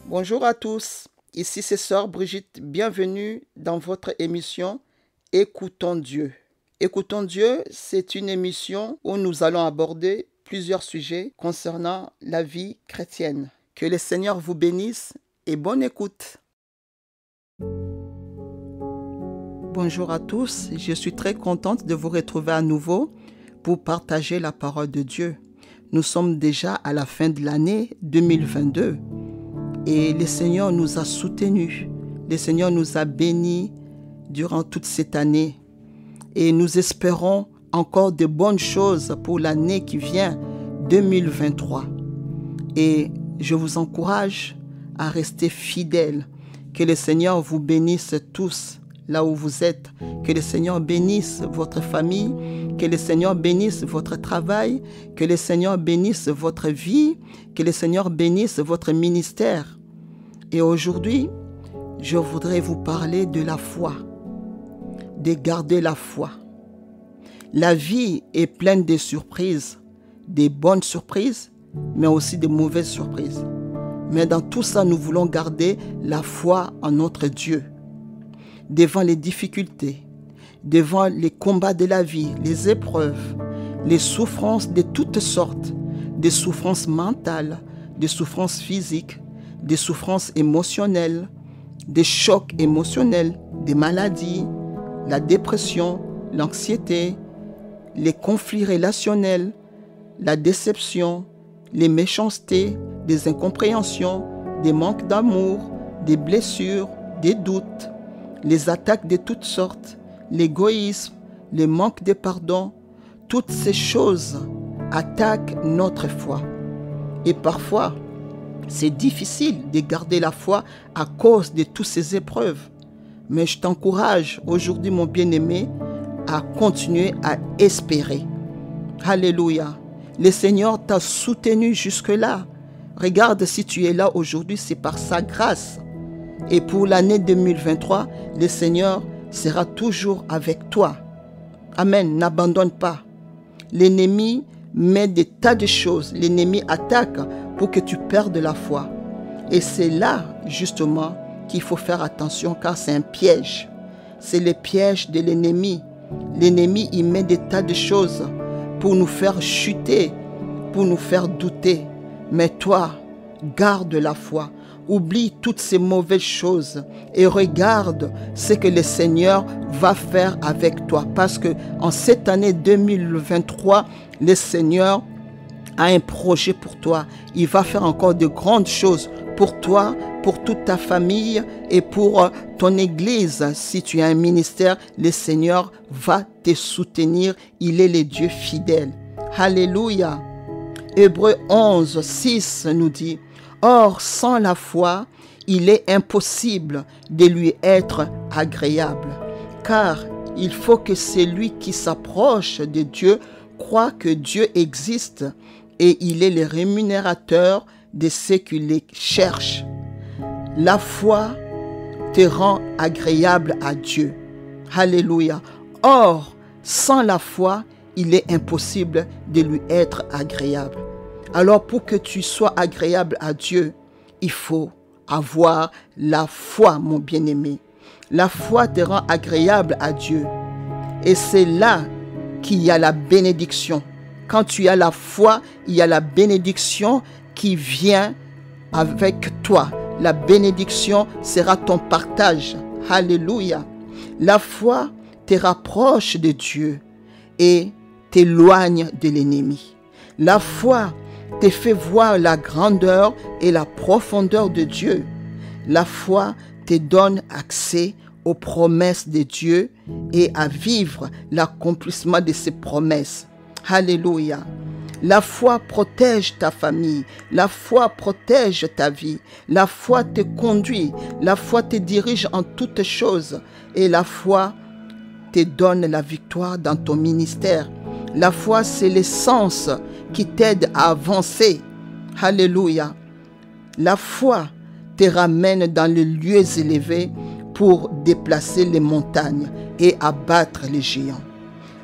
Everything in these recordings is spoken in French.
Bonjour à tous, ici c'est Sœur Brigitte, bienvenue dans votre émission Écoutons Dieu. Écoutons Dieu, c'est une émission où nous allons aborder plusieurs sujets concernant la vie chrétienne. Que le Seigneur vous bénisse et bonne écoute. Bonjour à tous, je suis très contente de vous retrouver à nouveau pour partager la parole de Dieu. Nous sommes déjà à la fin de l'année 2022. Et le Seigneur nous a soutenus, le Seigneur nous a bénis durant toute cette année. Et nous espérons encore de bonnes choses pour l'année qui vient, 2023. Et je vous encourage à rester fidèles. Que le Seigneur vous bénisse tous là où vous êtes. Que le Seigneur bénisse votre famille. Que le Seigneur bénisse votre travail. Que le Seigneur bénisse votre vie. Que le Seigneur bénisse votre ministère. Et aujourd'hui, je voudrais vous parler de la foi, de garder la foi. La vie est pleine de surprises, des bonnes surprises, mais aussi de mauvaises surprises. Mais dans tout ça, nous voulons garder la foi en notre Dieu. Devant les difficultés, devant les combats de la vie, les épreuves, les souffrances de toutes sortes, des souffrances mentales, des souffrances physiques, des souffrances émotionnelles, des chocs émotionnels, des maladies, la dépression, l'anxiété, les conflits relationnels, la déception, les méchancetés, des incompréhensions, des manques d'amour, des blessures, des doutes, les attaques de toutes sortes, l'égoïsme, le manque de pardon, toutes ces choses attaquent notre foi. Et parfois, c'est difficile de garder la foi à cause de toutes ces épreuves. Mais je t'encourage aujourd'hui, mon bien-aimé, à continuer à espérer. Alléluia. Le Seigneur t'a soutenu jusque-là. Regarde, si tu es là aujourd'hui, c'est par sa grâce. Et pour l'année 2023, le Seigneur sera toujours avec toi. Amen. N'abandonne pas. L'ennemi met des tas de choses. L'ennemi attaque pour que tu perdes la foi. Et c'est là, justement, qu'il faut faire attention, car c'est un piège. C'est le piège de l'ennemi. L'ennemi, il met des tas de choses pour nous faire chuter, pour nous faire douter. Mais toi, garde la foi. Oublie toutes ces mauvaises choses et regarde ce que le Seigneur va faire avec toi. Parce que en cette année 2023, le Seigneur a un projet pour toi. Il va faire encore de grandes choses pour toi, pour toute ta famille et pour ton église. Si tu as un ministère, le Seigneur va te soutenir. Il est le Dieu fidèle. Alléluia. Hébreux 11, 6 nous dit: or, sans la foi, il est impossible de lui être agréable. Car il faut que celui qui s'approche de Dieu croit que Dieu existe et il est le rémunérateur de ceux qui les cherchent. La foi te rend agréable à Dieu. Alléluia. Or, sans la foi, il est impossible de lui être agréable. Alors, pour que tu sois agréable à Dieu, il faut avoir la foi, mon bien-aimé. La foi te rend agréable à Dieu. Et c'est là qu'il y a la bénédiction. Quand tu as la foi, il y a la bénédiction qui vient avec toi. La bénédiction sera ton partage. Alléluia. La foi te rapproche de Dieu et t'éloigne de l'ennemi. La foi te fait voir la grandeur et la profondeur de Dieu. La foi te donne accès aux promesses de Dieu et à vivre l'accomplissement de ses promesses. Alléluia. La foi protège ta famille. La foi protège ta vie. La foi te conduit. La foi te dirige en toutes choses. Et la foi te donne la victoire dans ton ministère. La foi, c'est l'essence qui t'aide à avancer. Alléluia. La foi te ramène dans les lieux élevés pour déplacer les montagnes et abattre les géants.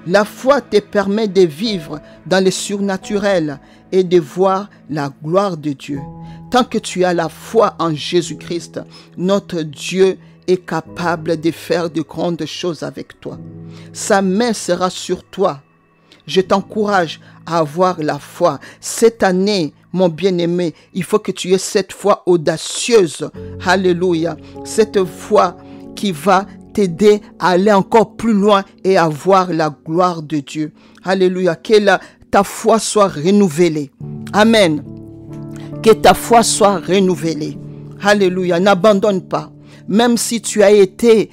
La foi te permet de vivre dans le surnaturel et de voir la gloire de Dieu. Tant que tu as la foi en Jésus-Christ, notre Dieu est capable de faire de grandes choses avec toi. Sa main sera sur toi. Je t'encourage à avoir la foi. Cette année, mon bien-aimé, il faut que tu aies cette foi audacieuse. Alléluia. Cette foi qui va t'aider à aller encore plus loin et à voir la gloire de Dieu. Alléluia. Que ta foi soit renouvelée. Amen. Que ta foi soit renouvelée. Alléluia. N'abandonne pas. Même si tu as été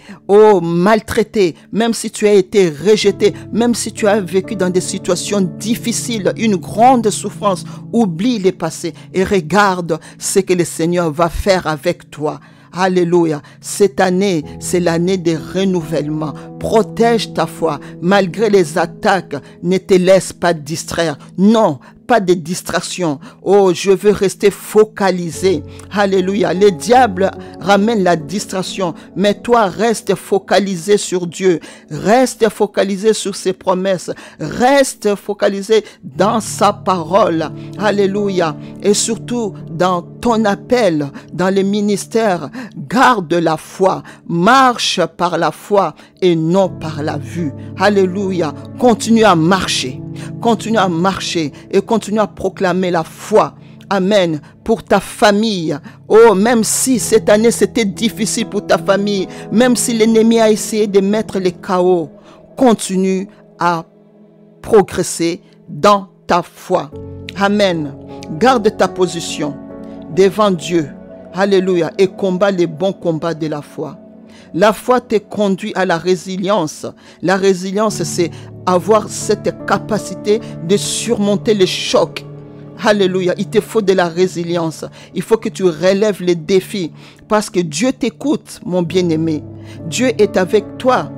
maltraité, même si tu as été rejeté, même si tu as vécu dans des situations difficiles, une grande souffrance, oublie les passés et regarde ce que le Seigneur va faire avec toi. Alléluia. Cette année, c'est l'année de renouvellement. Protège ta foi. Malgré les attaques, ne te laisse pas distraire. Non, pas de distraction. Oh, je veux rester focalisé. Alléluia. Le diable ramène la distraction, mais toi, reste focalisé sur Dieu. Reste focalisé sur ses promesses. Reste focalisé dans sa parole. Alléluia. Et surtout, dans ton appel, dans le ministère, garde la foi. Marche par la foi et non par la vue. Alléluia. Continue à marcher. Continue à marcher et continue à proclamer la foi. Amen. Pour ta famille. Oh, même si cette année c'était difficile pour ta famille, même si l'ennemi a essayé de mettre les chaos, continue à progresser dans ta foi. Amen. Garde ta position devant Dieu. Alléluia. Et combat les bons combats de la foi. La foi te conduit à la résilience. La résilience, c'est avoir cette capacité de surmonter les chocs. Alléluia. Il te faut de la résilience. Il faut que tu relèves les défis. Parce que Dieu t'écoute, mon bien-aimé. Dieu est avec toi.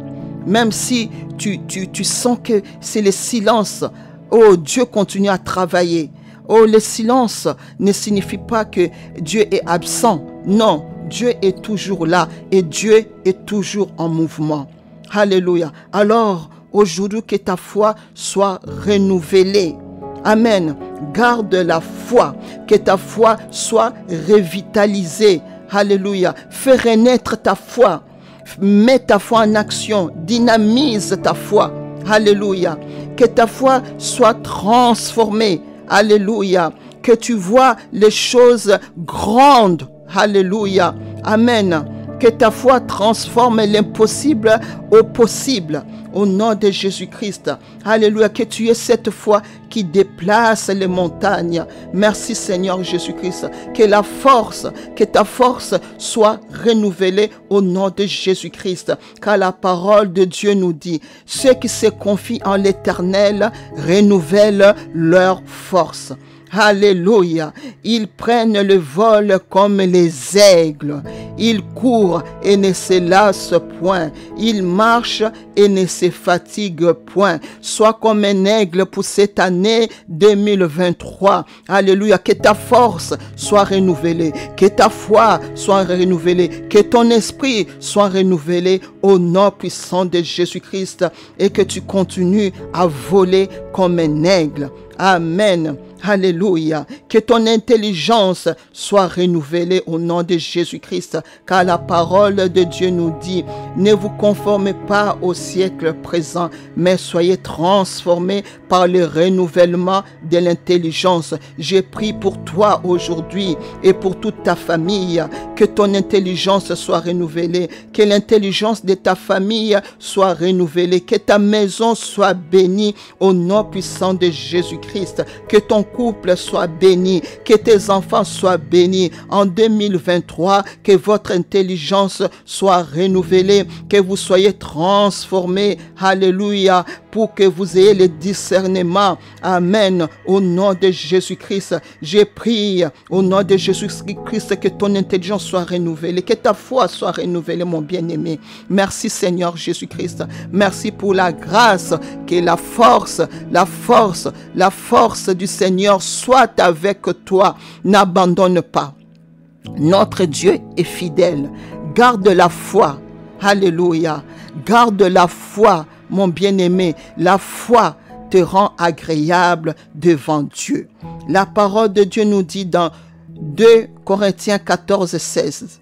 Même si tu sens que c'est le silence. Oh, Dieu continue à travailler. Oh, le silence ne signifie pas que Dieu est absent. Non. Dieu est toujours là et Dieu est toujours en mouvement. Alléluia. Alors, aujourd'hui, que ta foi soit renouvelée. Amen. Garde la foi. Que ta foi soit revitalisée. Alléluia. Fais renaître ta foi. Mets ta foi en action. Dynamise ta foi. Alléluia. Que ta foi soit transformée. Alléluia. Que tu vois les choses grandes. Alléluia. Amen. Que ta foi transforme l'impossible au possible. Au nom de Jésus-Christ. Alléluia. Que tu aies cette foi qui déplace les montagnes. Merci Seigneur Jésus-Christ. Que ta force soit renouvelée au nom de Jésus-Christ. Car la parole de Dieu nous dit, ceux qui se confient en l'Éternel renouvellent leur force. Alléluia. Ils prennent le vol comme les aigles. Ils courent et ne se lassent point. Ils marchent et ne se fatiguent point. Sois comme un aigle pour cette année 2023. Alléluia. Que ta force soit renouvelée. Que ta foi soit renouvelée. Que ton esprit soit renouvelé au nom puissant de Jésus-Christ. Et que tu continues à voler comme un aigle. Amen. Alléluia. Que ton intelligence soit renouvelée au nom de Jésus-Christ. Car la parole de Dieu nous dit, ne vous conformez pas au siècle présent, mais soyez transformés par le renouvellement de l'intelligence. J'ai prié pour toi aujourd'hui et pour toute ta famille. Que ton intelligence soit renouvelée. Que l'intelligence de ta famille soit renouvelée. Que ta maison soit bénie au nom puissant de Jésus-Christ. Que ton couple soit béni, que tes enfants soient bénis en 2023, que votre intelligence soit renouvelée, que vous soyez transformés, alléluia, pour que vous ayez le discernement. Amen. Au nom de Jésus-Christ, j'ai prié au nom de Jésus-Christ que ton intelligence soit renouvelée, que ta foi soit renouvelée, mon bien-aimé. Merci Seigneur Jésus-Christ. Merci pour la grâce, que la force du Seigneur soit avec toi. N'abandonne pas. Notre Dieu est fidèle. Garde la foi. Alléluia. Garde la foi, mon bien-aimé. La foi te rend agréable devant Dieu. La parole de Dieu nous dit dans 2 Corinthiens 14, 16.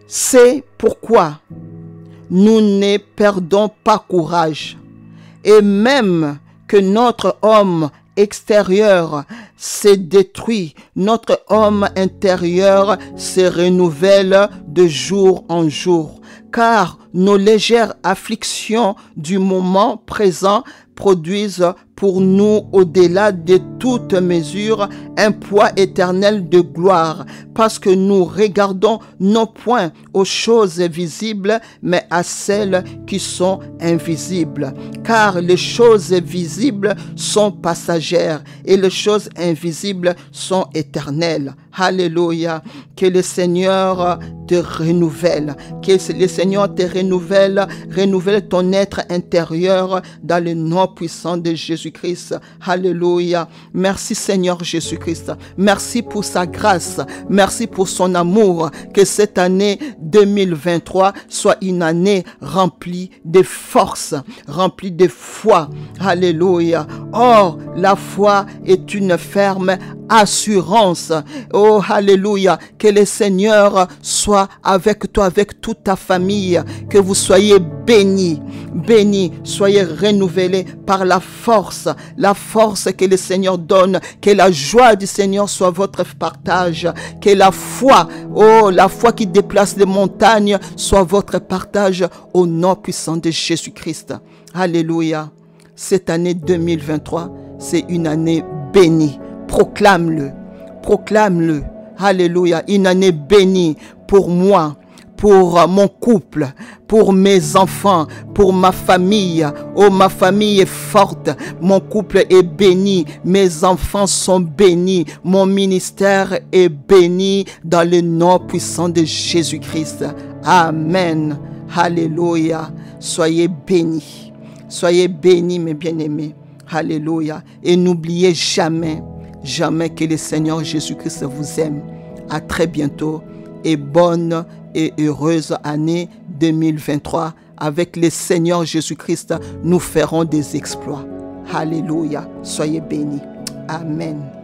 C'est pourquoi nous ne perdons pas courage. Et même que notre homme extérieur s'est détruit, notre homme intérieur se renouvelle de jour en jour. Car nos légères afflictions du moment présent produisent pour nous, au-delà de toute mesure, un poids éternel de gloire, parce que nous regardons non point aux choses visibles, mais à celles qui sont invisibles. Car les choses visibles sont passagères et les choses invisibles sont éternelles. Alléluia. Que le Seigneur te renouvelle. Que le Seigneur te renouvelle ton être intérieur dans le nom puissant de Jésus-Christ. Alléluia. Merci Seigneur Jésus-Christ. Merci pour sa grâce. Merci pour son amour. Que cette année 2023 soit une année remplie de force, remplie de foi. Alléluia. Or, la foi est une ferme assurance. Oh, alléluia. Que le Seigneur soit avec toi, avec toute ta famille. Que vous soyez bénis. Bénis, soyez renouvelés par la force que le Seigneur donne. Que la joie du Seigneur soit votre partage. Que la foi, oh, la foi qui déplace les montagnes soit votre partage au nom puissant de Jésus-Christ. Alléluia. Cette année 2023, c'est une année bénie. Proclame-le. Proclame-le. Alléluia. Une année bénie pour moi, pour mon couple, pour mes enfants, pour ma famille. Oh, ma famille est forte. Mon couple est béni. Mes enfants sont bénis. Mon ministère est béni dans le nom puissant de Jésus-Christ. Amen. Alléluia. Soyez bénis. Soyez bénis, mes bien-aimés. Alléluia. Et n'oubliez jamais, jamais que le Seigneur Jésus-Christ vous aime. À très bientôt et bonne et heureuse année 2023. Avec le Seigneur Jésus-Christ, nous ferons des exploits. Alléluia. Soyez bénis. Amen.